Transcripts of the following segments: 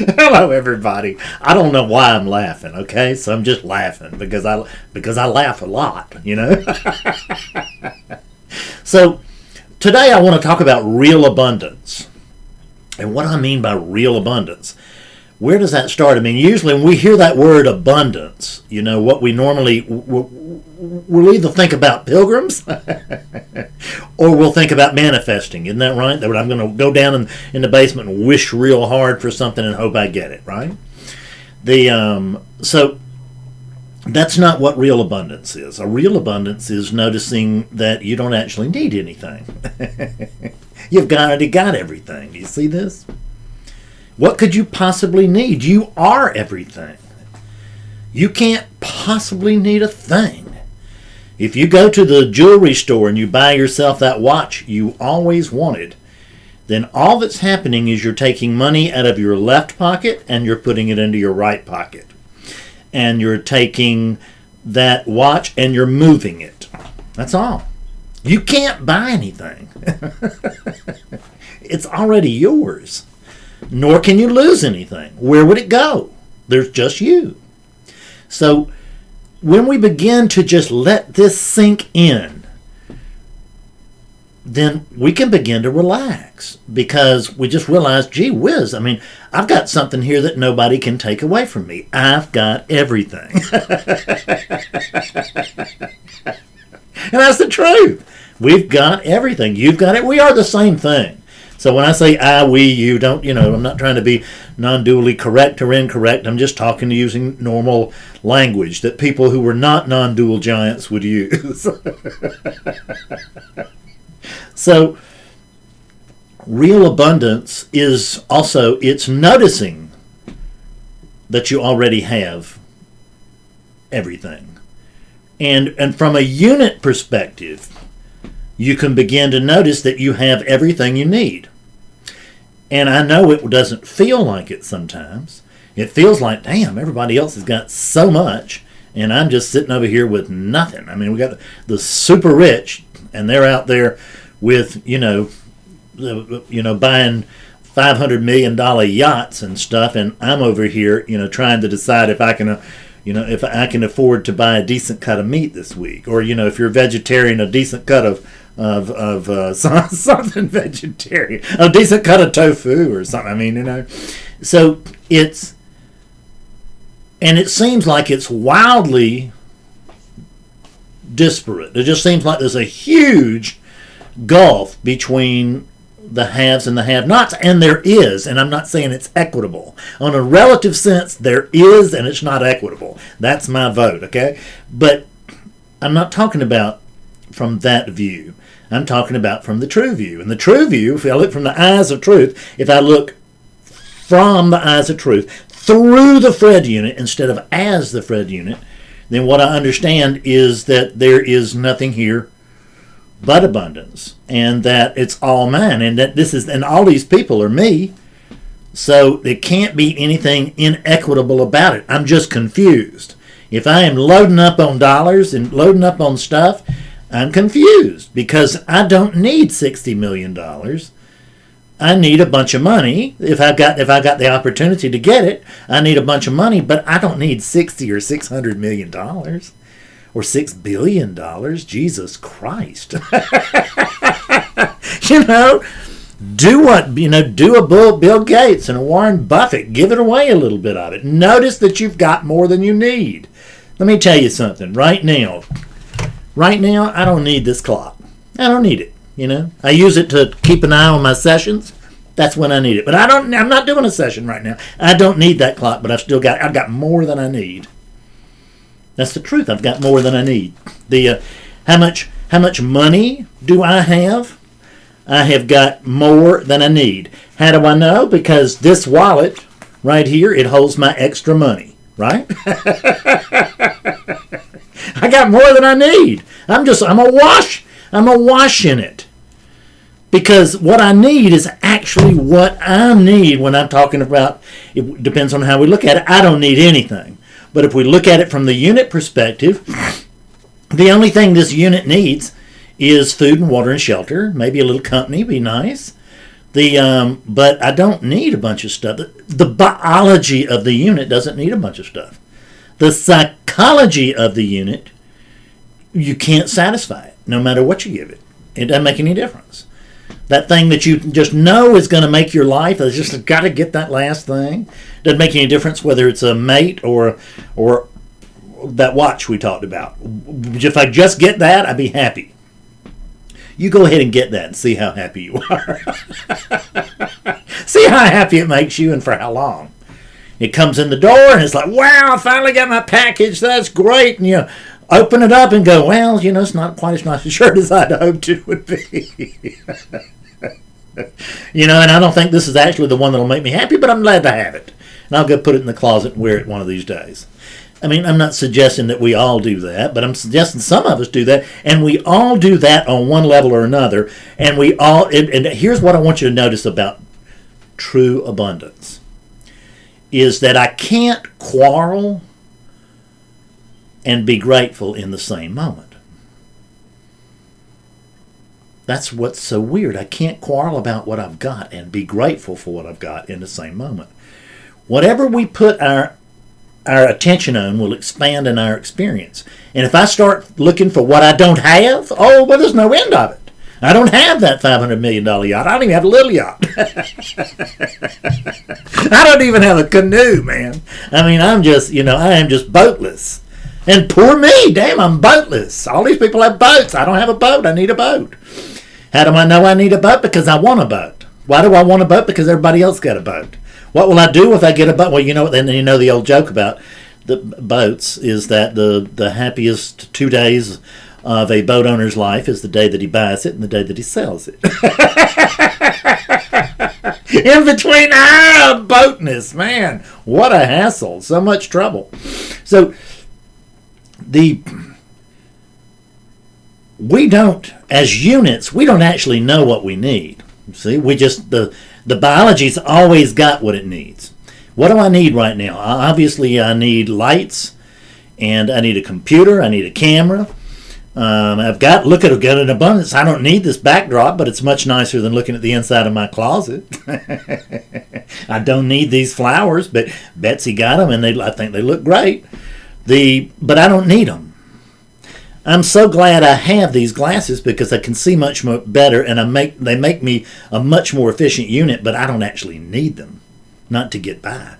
Hello, everybody. I don't know why I'm laughing. Okay, so I'm just laughing because I laugh a lot. So today I want to talk about real abundance, and what I mean by real abundance. Where does that start? I mean, usually when we hear that word abundance, what we normally we'll either think about pilgrims or we'll think about manifesting. Isn't that right? That I'm going to go down in the basement and wish real hard for something and hope I get it, right? So that's not what real abundance is. A real abundance is noticing that you don't actually need anything. You've already got everything. Do you see this? What could you possibly need? You are everything. You can't possibly need a thing. If you go to the jewelry store and you buy yourself that watch you always wanted, then all that's happening is you're taking money out of your left pocket and you're putting it into your right pocket. And you're taking that watch and you're moving it. That's all. You can't buy anything. It's already yours. Nor can you lose anything. Where would it go? There's just you. So when we begin to just let this sink in, then we can begin to relax because we just realize, gee whiz, I mean, I've got something here that nobody can take away from me. I've got everything. And that's the truth. We've got everything. You've got it. We are the same thing. So when I say I, we, you, don't, I'm not trying to be non-dually correct or incorrect. I'm just talking using normal language that people who were not non-dual giants would use. So real abundance is also, it's noticing that you already have everything. And from a unit perspective, you can begin to notice that you have everything you need. And I know it doesn't feel like it sometimes. It feels like, damn, everybody else has got so much, and I'm just sitting over here with nothing. I mean, we got the super rich, and they're out there with, buying $500 million yachts and stuff, and I'm over here, trying to decide if I can if I can afford to buy a decent cut of meat this week, or if you're a vegetarian, a decent cut of something vegetarian, a decent cut of tofu or something. I mean, so it seems like it's wildly disparate. It just seems like there's a huge gulf between the haves and the have-nots, and there is, and I'm not saying it's equitable. On a relative sense, there is, and it's not equitable. That's my vote, okay? But I'm not talking about from that view. I'm talking about from the true view. And the true view, if I look from the eyes of truth, if I look from the eyes of truth through the Fred unit instead of as the Fred unit, then what I understand is that there is nothing here but abundance, and that it's all mine, and that and all these people are me. So it can't be anything inequitable about it. I'm just confused. If I am loading up on dollars and loading up on stuff, I'm confused because I don't need $60 million. I need a bunch of money. If I got the opportunity to get it, I need a bunch of money, but I don't need $60 or $600 million. Or $6 billion. Jesus Christ. Do a Bill Gates and a Warren Buffett. Give it away a little bit of it. Notice that you've got more than you need. Let me tell you something. Right now, I don't need this clock. I don't need it. I use it to keep an eye on my sessions. That's when I need it. But I'm not doing a session right now. I don't need that clock, but I've got more than I need. That's the truth. I've got more than I need. How much money do I have? I have got more than I need. How do I know? Because this wallet right here, it holds my extra money, right? I got more than I need. I'm awash in it. Because what I need is actually what I need when I'm talking about, it depends on how we look at it. I don't need anything. But if we look at it from the unit perspective, the only thing this unit needs is food and water and shelter. Maybe a little company be nice. But I don't need a bunch of stuff. The biology of the unit doesn't need a bunch of stuff. The psychology of the unit, you can't satisfy it, no matter what you give it. It doesn't make any difference. That thing that you just know is going to make your life, it's just got to get that last thing. Doesn't make any difference whether it's a mate or that watch we talked about. If I just get that, I'd be happy. You go ahead and get that and see how happy you are. See how happy it makes you and for how long. It comes in the door and it's like, wow, I finally got my package. That's great. And you open it up and go, well, it's not quite as nice a shirt as I'd hoped it would be. And I don't think this is actually the one that'll make me happy, but I'm glad to have it. And I'll go put it in the closet and wear it one of these days. I mean, I'm not suggesting that we all do that, but I'm suggesting some of us do that, and we all do that on one level or another, and and here's what I want you to notice about true abundance, is that I can't quarrel and be grateful in the same moment. That's what's so weird. I can't quarrel about what I've got and be grateful for what I've got in the same moment. Whatever we put our attention on will expand in our experience. And if I start looking for what I don't have, there's no end of it. I don't have that $500 million yacht. I don't even have a little yacht. I don't even have a canoe, man. I mean, I am just boatless. And poor me, damn, I'm boatless. All these people have boats. I don't have a boat. I need a boat. How do I know I need a boat? Because I want a boat. Why do I want a boat? Because everybody else got a boat. What will I do if I get a boat? Well, the old joke about the boats is that the happiest 2 days of a boat owner's life is the day that he buys it and the day that he sells it. In between, boatness, man, what a hassle, so much trouble. So we don't, as units, we don't actually know what we need. See, we just the biology's always got what it needs. What do I need right now? Obviously, I need lights, and I need a computer. I need a camera. I've got an abundance. I don't need this backdrop, but it's much nicer than looking at the inside of my closet. I don't need these flowers, but Betsy got them, and I think they look great. But I don't need them. I'm so glad I have these glasses because I can see much more better, and they make me a much more efficient unit, but I don't actually need them, not to get by.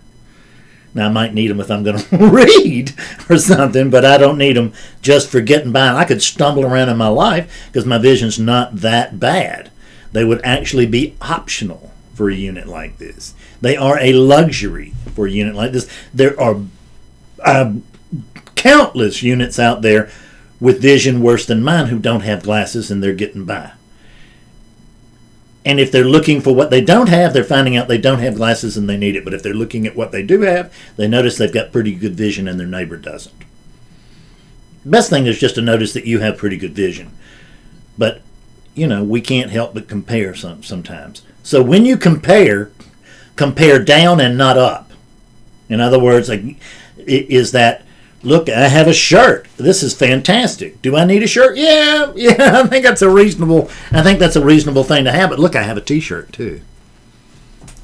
Now, I might need them if I'm going to read or something, but I don't need them just for getting by. I could stumble around in my life because my vision's not that bad. They would actually be optional for a unit like this. They are a luxury for a unit like this. There are countless units out there with vision worse than mine who don't have glasses and they're getting by. And if they're looking for what they don't have, they're finding out they don't have glasses and they need it. But if they're looking at what they do have, they notice they've got pretty good vision and their neighbor doesn't. Best thing is just to notice that you have pretty good vision. But, we can't help but compare sometimes. So when you compare down and not up. In other words, is that, look, I have a shirt. This is fantastic. Do I need a shirt? Yeah. I think that's a reasonable thing to have. But look, I have a T-shirt too.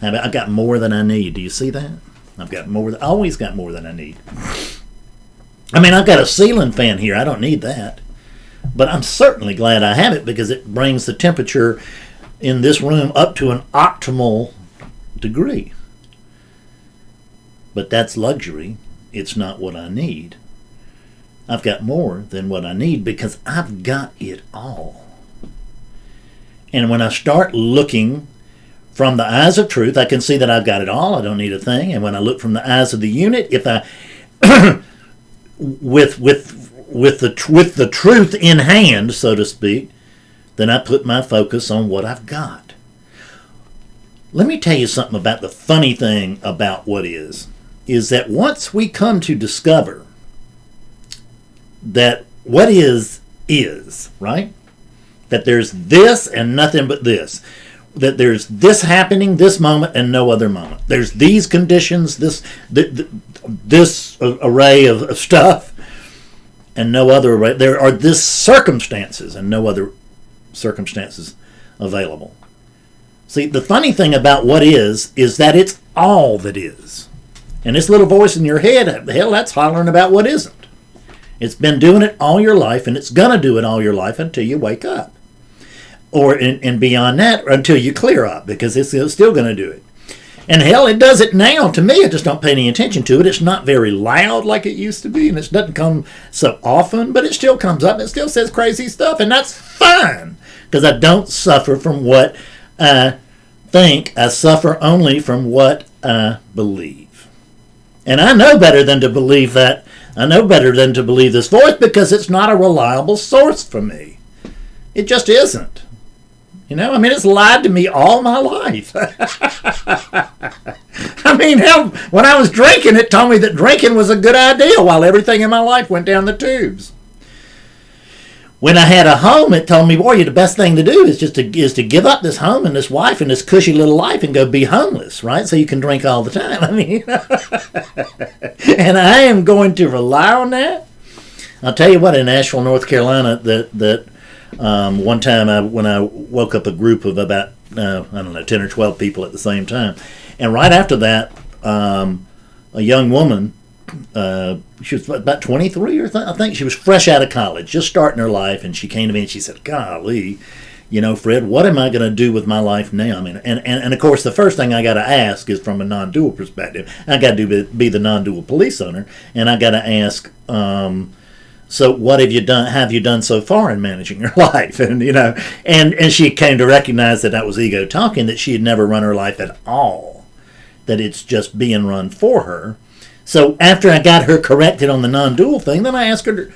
I've got more than I need. Do you see that? Always got more than I need. I mean, I've got a ceiling fan here. I don't need that. But I'm certainly glad I have it because it brings the temperature in this room up to an optimal degree. But that's luxury. It's not what I need. I've got more than what I need because I've got it all. And when I start looking from the eyes of truth, I can see that I've got it all. I don't need a thing. And when I look from the eyes of the unit, if I with the truth in hand, so to speak, then I put my focus on what I've got. Let me tell you something about the funny thing about what is that once we come to discover that what is, right? That there's this and nothing but this. That there's this happening, this moment, and no other moment. There's these conditions, this array of stuff, and no other array. There are this circumstances and no other circumstances available. See, the funny thing about what is that it's all that is. And this little voice in your head, hell, that's hollering about what isn't. It's been doing it all your life, and it's going to do it all your life until you wake up. Or, and beyond that, until you clear up, because it's still going to do it. And hell, it does it now. To me, I just don't pay any attention to it. It's not very loud like it used to be, and it doesn't come so often, but it still comes up. It still says crazy stuff, and that's fine, because I don't suffer from what I think. I suffer only from what I believe. And I know better than to believe that. I know better than to believe this voice, because it's not a reliable source for me. It just isn't. You know, I mean, it's lied to me all my life. I mean, hell, when I was drinking, it told me that drinking was a good idea while everything in my life went down the tubes. When I had a home, it told me, boy, the best thing to do is just to give up this home and this wife and this cushy little life and go be homeless, right? So you can drink all the time. I mean, and I am going to rely on that. I'll tell you what, in Asheville, North Carolina, that one time when I woke up a group of about, 10 or 12 people at the same time. And right after that, a young woman, she was about 23 or I think she was fresh out of college, just starting her life. And she came to me and she said, golly, you know, Fred, what am I going to do with my life now? I mean, and of course, the first thing I got to ask is from a non-dual perspective. I got to be the non-dual police owner. And I got to ask, so what have you done so far in managing your life? And, you know, and she came to recognize that was ego talking, that she had never run her life at all, that it's just being run for her. So after I got her corrected on the non-dual thing, then I answered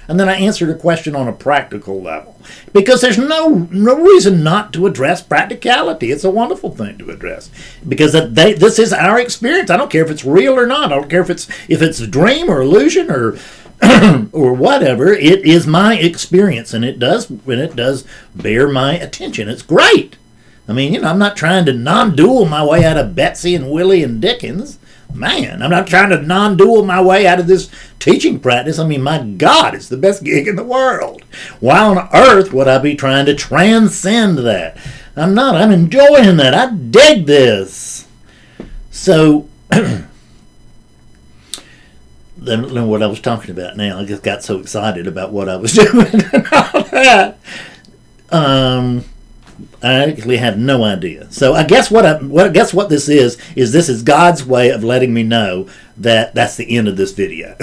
her question on a practical level, because there's no reason not to address practicality. It's a wonderful thing to address, because this is our experience. I don't care if it's real or not. I don't care if it's a dream or illusion or or whatever. It is my experience, and it does bear my attention. It's great. I mean, you know, I'm not trying to non-dual my way out of Betsy and Willie and Dickens. Man, I'm not trying to non-dual my way out of this teaching practice. I mean, my God, it's the best gig in the world. Why on earth would I be trying to transcend that? I'm not. I'm enjoying that. I dig this. So, then what I was talking about now, I just got so excited about what I was doing and all that. I actually have no idea. So I guess what this is God's way of letting me know that that's the end of this video.